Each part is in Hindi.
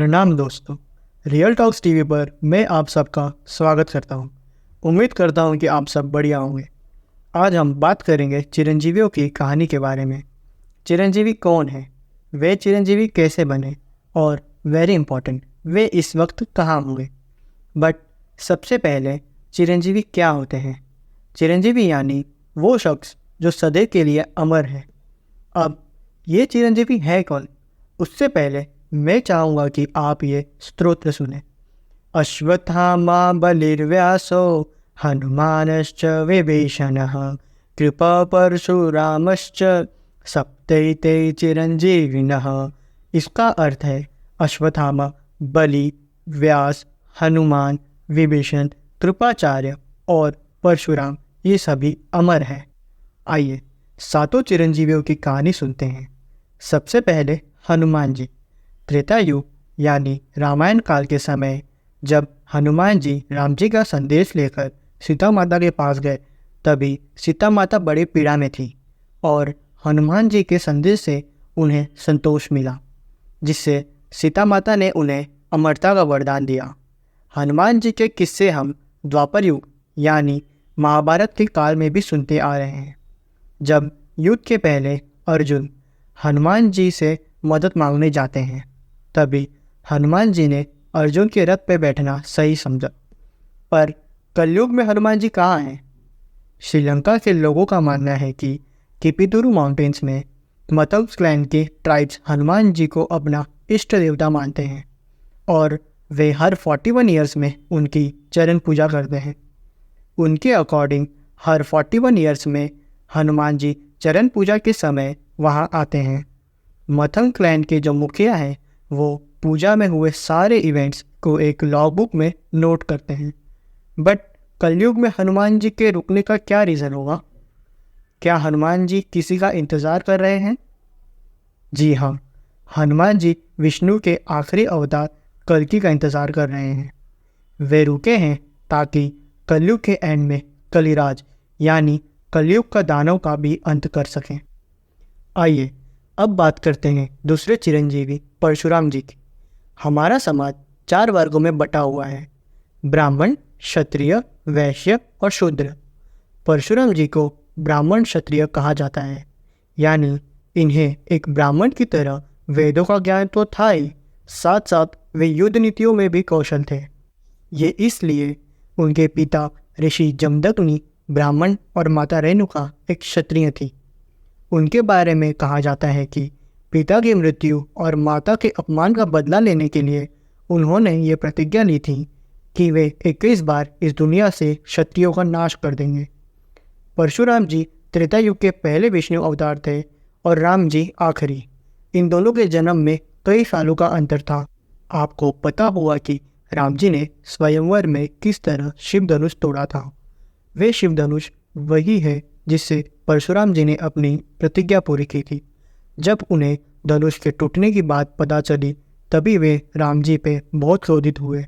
प्रणाम दोस्तों। रियल टॉक्स टीवी पर मैं आप सबका स्वागत करता हूं। उम्मीद करता हूं कि आप सब बढ़िया होंगे। आज हम बात करेंगे चिरंजीवियों की कहानी के बारे में। चिरंजीवी कौन है, वे चिरंजीवी कैसे बने और वेरी इंपॉर्टेंट, वे इस वक्त कहाँ होंगे। बट सबसे पहले चिरंजीवी क्या होते हैं। चिरंजीवी यानी वो शख्स जो सदैव के लिए अमर है। अब ये चिरंजीवी है कौन, उससे पहले मैं चाहूँगा कि आप ये स्तोत्र सुने। अश्वत्थामा बलिर्व्यासो हनुमानश्च विभीषणः कृपा परशुरामश्च सप्तैते चिरंजीविनः। इसका अर्थ है अश्वत्थामा, बलि, व्यास, हनुमान, विभीषण, कृपाचार्य और परशुराम ये सभी अमर हैं। आइए सातों चिरंजीवियों की कहानी सुनते हैं। सबसे पहले हनुमान जी। त्रेता युग यानी रामायण काल के समय जब हनुमान जी राम जी का संदेश लेकर सीता माता के पास गए, तभी सीता माता बड़ी पीड़ा में थी और हनुमान जी के संदेश से उन्हें संतोष मिला, जिससे सीता माता ने उन्हें अमरता का वरदान दिया। हनुमान जी के किस्से हम द्वापर युग यानी महाभारत के काल में भी सुनते आ रहे हैं। जब युद्ध के पहले अर्जुन हनुमान जी से मदद मांगने जाते हैं, तभी हनुमान जी ने अर्जुन के रथ पर बैठना सही समझा। पर कलयुग में हनुमान जी कहाँ हैं? श्रीलंका के लोगों का मानना है कि किपितुरु माउंटेन्स में मतल्स क्लैन के ट्राइब्स हनुमान जी को अपना इष्ट देवता मानते हैं और वे हर 41 ईयर्स में उनकी चरण पूजा करते हैं। उनके अकॉर्डिंग हर 41 ईयर्स में हनुमान जी चरण पूजा के समय वहाँ आते हैं। मथंग क्लैन के जो मुखिया हैं वो पूजा में हुए सारे इवेंट्स को एक लॉग बुक में नोट करते हैं। बट कलयुग में हनुमान जी के रुकने का क्या रीज़न होगा? क्या हनुमान जी किसी का इंतज़ार कर रहे हैं? जी हाँ, हनुमान जी विष्णु के आखिरी अवतार कल्कि का इंतज़ार कर रहे हैं। वे रुके हैं ताकि कलयुग के एंड में कलिराज यानी कलयुग का दानव का भी अंत कर सकें। आइए अब बात करते हैं दूसरे चिरंजीवी परशुराम जी की। हमारा समाज 4 वर्गों में बटा हुआ है: ब्राह्मण, क्षत्रिय, वैश्य और शूद्र। परशुराम जी को ब्राह्मण क्षत्रिय कहा जाता है, यानी इन्हें एक ब्राह्मण की तरह वेदों का ज्ञान तो था ही, साथ साथ वे युद्ध नीतियों में भी कौशल थे। ये इसलिए उनके पिता ऋषि जमदग्नि ब्राह्मण और माता रेणुका एक क्षत्रिय थी। उनके बारे में कहा जाता है कि पिता की मृत्यु और माता के अपमान का बदला लेने के लिए उन्होंने ये प्रतिज्ञा ली थी कि वे 21 बार इस दुनिया से क्षत्रियों का नाश कर देंगे। परशुराम जी त्रेता युग के पहले विष्णु अवतार थे और राम जी आखिरी। इन दोनों के जन्म में कई सालों का अंतर था। आपको पता हुआ कि राम जी ने स्वयंवर में किस तरह शिव धनुष तोड़ा था। वे शिव धनुष वही है जिससे परशुराम जी ने अपनी प्रतिज्ञा पूरी की थी। जब उन्हें धनुष के टूटने की बात पता चली, तभी वे राम जी पे बहुत क्रोधित हुए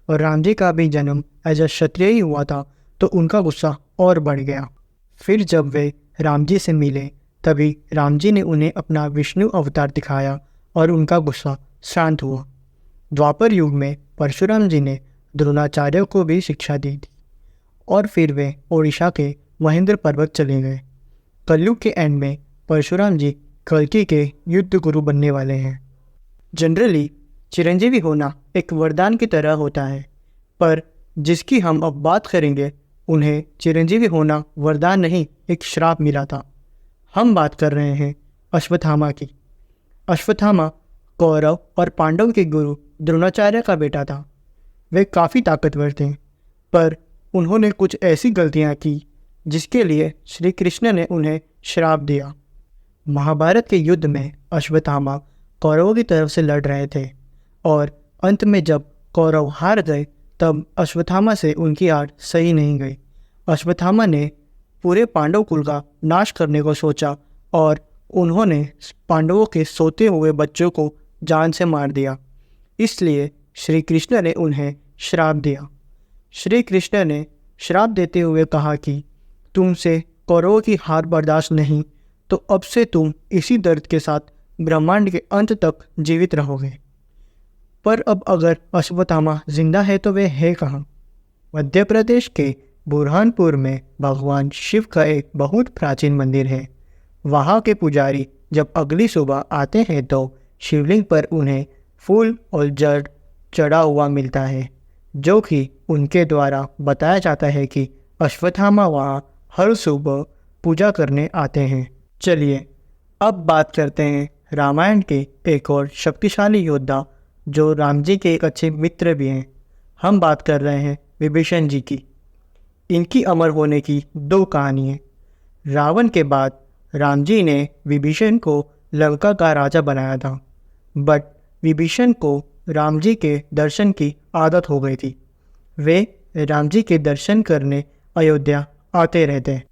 और राम जी का भी जन्म एज अ क्षत्रिय ही हुआ था, तो उनका गुस्सा और बढ़ गया। फिर जब वे राम जी से मिले, तभी राम जी ने उन्हें अपना विष्णु अवतार दिखाया और उनका गुस्सा शांत हुआ। द्वापर युग में परशुराम जी ने द्रोणाचार्य को भी शिक्षा दी थी और फिर वे ओडिशा के महेंद्र पर्वत चले गए। कलयुग के एंड में परशुराम जी कल्कि के युद्ध गुरु बनने वाले हैं। जनरली चिरंजीवी होना एक वरदान की तरह होता है, पर जिसकी हम अब बात करेंगे उन्हें चिरंजीवी होना वरदान नहीं, एक श्राप मिला था। हम बात कर रहे हैं अश्वत्थामा की। अश्वत्थामा कौरव और पांडव के गुरु द्रोणाचार्य का बेटा था। वे काफ़ी ताकतवर थे, पर उन्होंने कुछ ऐसी गलतियां की जिसके लिए श्री कृष्ण ने उन्हें श्राप दिया। महाभारत के युद्ध में अश्वत्थामा कौरवों की तरफ से लड़ रहे थे और अंत में जब कौरव हार गए, तब अश्वत्थामा से उनकी हार सही नहीं गई। अश्वत्थामा ने पूरे पांडव कुल का नाश करने को सोचा और उन्होंने पांडवों के सोते हुए बच्चों को जान से मार दिया। इसलिए श्री कृष्ण ने उन्हें श्राप दिया। श्री कृष्ण ने श्राप देते हुए कहा कि तुमसे कौरवों की हार बर्दाश्त नहीं, तो अब से तुम इसी दर्द के साथ ब्रह्मांड के अंत तक जीवित रहोगे। पर अब अगर अश्वत्थामा जिंदा है तो वे है कहाँ? मध्य प्रदेश के बुरहानपुर में भगवान शिव का एक बहुत प्राचीन मंदिर है। वहाँ के पुजारी जब अगली सुबह आते हैं तो शिवलिंग पर उन्हें फूल और जल चढ़ा हुआ मिलता है, जो कि उनके द्वारा बताया जाता है कि अश्वत्थामा वहाँ हर सुबह पूजा करने आते हैं। चलिए अब बात करते हैं रामायण के एक और शक्तिशाली योद्धा जो राम जी के एक अच्छे मित्र भी हैं। हम बात कर रहे हैं विभीषण जी की। इनकी अमर होने की दो कहानी हैं। रावण के बाद राम जी ने विभीषण को लंका का राजा बनाया था, बट विभीषण को राम जी के दर्शन की आदत हो गई थी। वे राम जी के दर्शन करने अयोध्या आते रहते।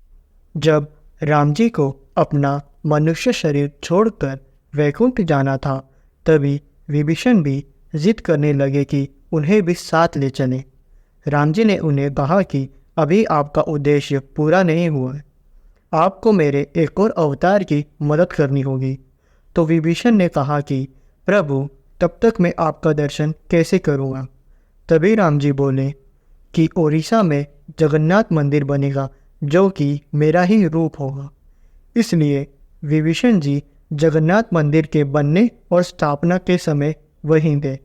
जब राम जी को अपना मनुष्य शरीर छोड़कर वैकुंठ जाना था, तभी विभीषण भी जिद करने लगे कि उन्हें भी साथ ले चलें। राम जी ने उन्हें कहा कि अभी आपका उद्देश्य पूरा नहीं हुआ है, आपको मेरे एक और अवतार की मदद करनी होगी। तो विभीषण ने कहा कि प्रभु, तब तक मैं आपका दर्शन कैसे करूँगा? तभी राम जी बोले कि ओडिशा में जगन्नाथ मंदिर बनेगा, जो कि मेरा ही रूप होगा। इसलिए विभीषण जी जगन्नाथ मंदिर के बनने और स्थापना के समय वहीं थे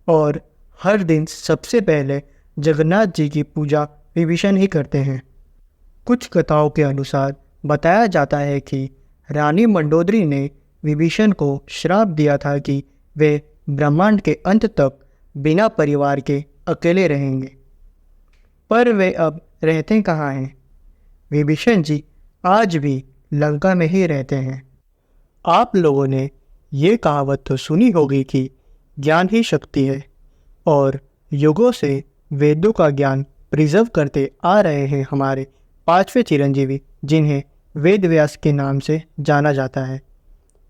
और हर दिन सबसे पहले जगन्नाथ जी की पूजा विभीषण ही करते हैं। कुछ कथाओं के अनुसार बताया जाता है कि रानी मंडोदरी ने विभीषण को श्राप दिया था कि वे ब्रह्मांड के अंत तक बिना परिवार के अकेले रहेंगे। पर वे अब रहते कहाँ हैं? विभीषण जी आज भी लंका में ही रहते हैं। आप लोगों ने ये कहावत तो सुनी होगी कि ज्ञान ही शक्ति है, और युगों से वेदों का ज्ञान प्रिजर्व करते आ रहे हैं हमारे पांचवें चिरंजीवी, जिन्हें वेद व्यास के नाम से जाना जाता है।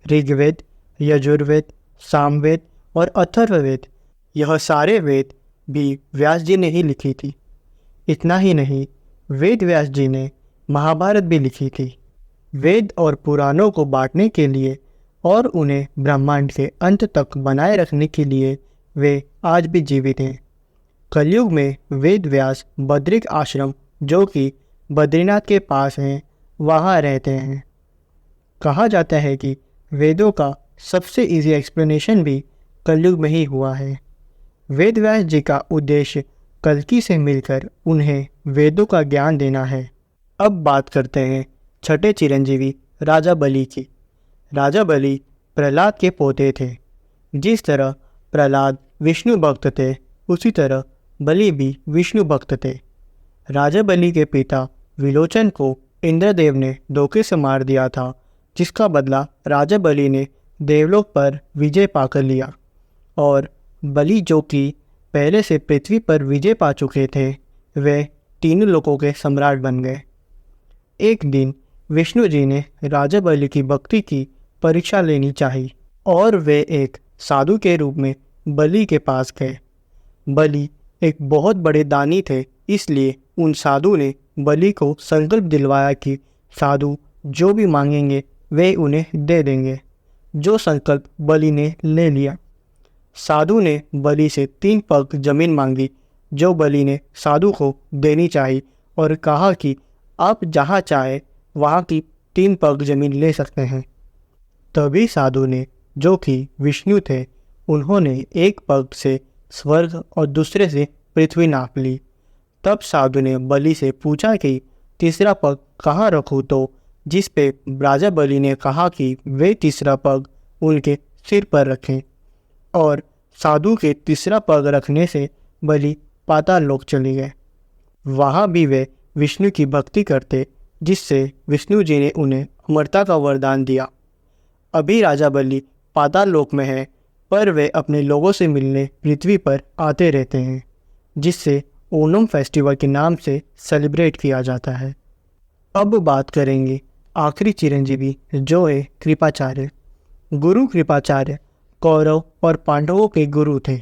ऋग्वेद, यजुर्वेद, सामवेद और अथर्ववेद, यह सारे वेद भी व्यास जी ने ही लिखी थी। इतना ही नहीं, वेद व्यास जी ने महाभारत भी लिखी थी। वेद और पुराणों को बांटने के लिए और उन्हें ब्रह्मांड के अंत तक बनाए रखने के लिए वे आज भी जीवित हैं। कलयुग में वेद व्यास बद्रिक आश्रम, जो कि बद्रीनाथ के पास हैं, वहाँ रहते हैं। कहा जाता है कि वेदों का सबसे इजी एक्सप्लेनेशन भी कलयुग में ही हुआ है। वेद व्यास जी का उद्देश्य कल्कि से मिलकर उन्हें वेदों का ज्ञान देना है। अब बात करते हैं छठे चिरंजीवी राजा बलि की। राजा बलि प्रहलाद के पोते थे। जिस तरह प्रहलाद विष्णु भक्त थे, उसी तरह बलि भी विष्णु भक्त थे। राजा बलि के पिता विलोचन को इंद्रदेव ने धोखे से मार दिया था, जिसका बदला राजा बलि ने देवलोक पर विजय पाकर लिया। और बलि, जो कि पहले से पृथ्वी पर विजय पा चुके थे, वे तीनों लोकों के सम्राट बन गए। एक दिन विष्णु जी ने राजा बलि की भक्ति की परीक्षा लेनी चाहिए और वे एक साधु के रूप में बलि के पास गए। बलि एक बहुत बड़े दानी थे, इसलिए उन साधु ने बलि को संकल्प दिलवाया कि साधु जो भी मांगेंगे वे उन्हें दे देंगे। जो संकल्प बलि ने ले लिया। साधु ने बलि से 3 पग जमीन मांगी, जो बलि ने साधु को देनी चाहिए, और कहा कि आप जहाँ चाहे वहाँ की 3 पग जमीन ले सकते हैं। तभी साधु ने, जो कि विष्णु थे, उन्होंने एक पग से स्वर्ग और दूसरे से पृथ्वी नाप ली। तब साधु ने बलि से पूछा कि तीसरा पग कहाँ रखूँ, तो जिस पे राजा बलि ने कहा कि वे तीसरा पग उनके सिर पर रखें। और साधु के तीसरा पग रखने से बलि पाताल लोक चले गए। वहाँ भी वे विष्णु की भक्ति करते, जिससे विष्णु जी ने उन्हें अमरता का वरदान दिया। अभी राजा बलि पाताल लोक में है, पर वे अपने लोगों से मिलने पृथ्वी पर आते रहते हैं, जिससे ओणम फेस्टिवल के नाम से सेलिब्रेट किया जाता है। अब बात करेंगे आखिरी चिरंजीवी, जो है कृपाचार्य। गुरु कृपाचार्य कौरव और पांडवों के गुरु थे।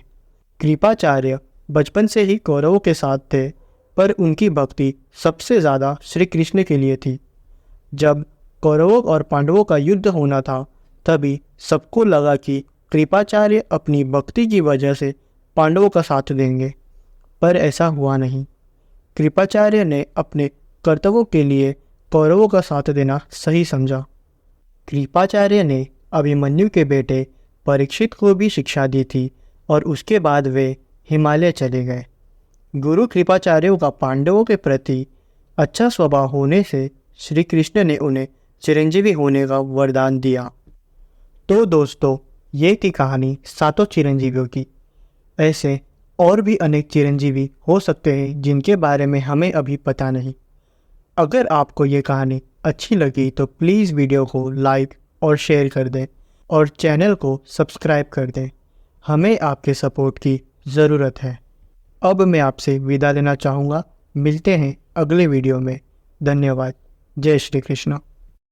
कृपाचार्य बचपन से ही कौरवों के साथ थे, पर उनकी भक्ति सबसे ज़्यादा श्री कृष्ण के लिए थी। जब कौरवों और पांडवों का युद्ध होना था, तभी सबको लगा कि कृपाचार्य अपनी भक्ति की वजह से पांडवों का साथ देंगे, पर ऐसा हुआ नहीं। कृपाचार्य ने अपने कर्तव्यों के लिए कौरवों का साथ देना सही समझा। कृपाचार्य ने अभिमन्यु के बेटे परीक्षित को भी शिक्षा दी थी और उसके बाद वे हिमालय चले गए। गुरु कृपाचार्यों का पांडवों के प्रति अच्छा स्वभाव होने से श्री कृष्ण ने उन्हें चिरंजीवी होने का वरदान दिया। तो दोस्तों, ये थी कहानी सातों चिरंजीवियों की। ऐसे और भी अनेक चिरंजीवी हो सकते हैं जिनके बारे में हमें अभी पता नहीं। अगर आपको ये कहानी अच्छी लगी तो प्लीज़ वीडियो को लाइक और शेयर कर दें और चैनल को सब्सक्राइब कर दें। हमें आपके सपोर्ट की ज़रूरत है। अब मैं आपसे विदा लेना चाहूँगा। मिलते हैं अगले वीडियो में। धन्यवाद। जय श्री कृष्ण।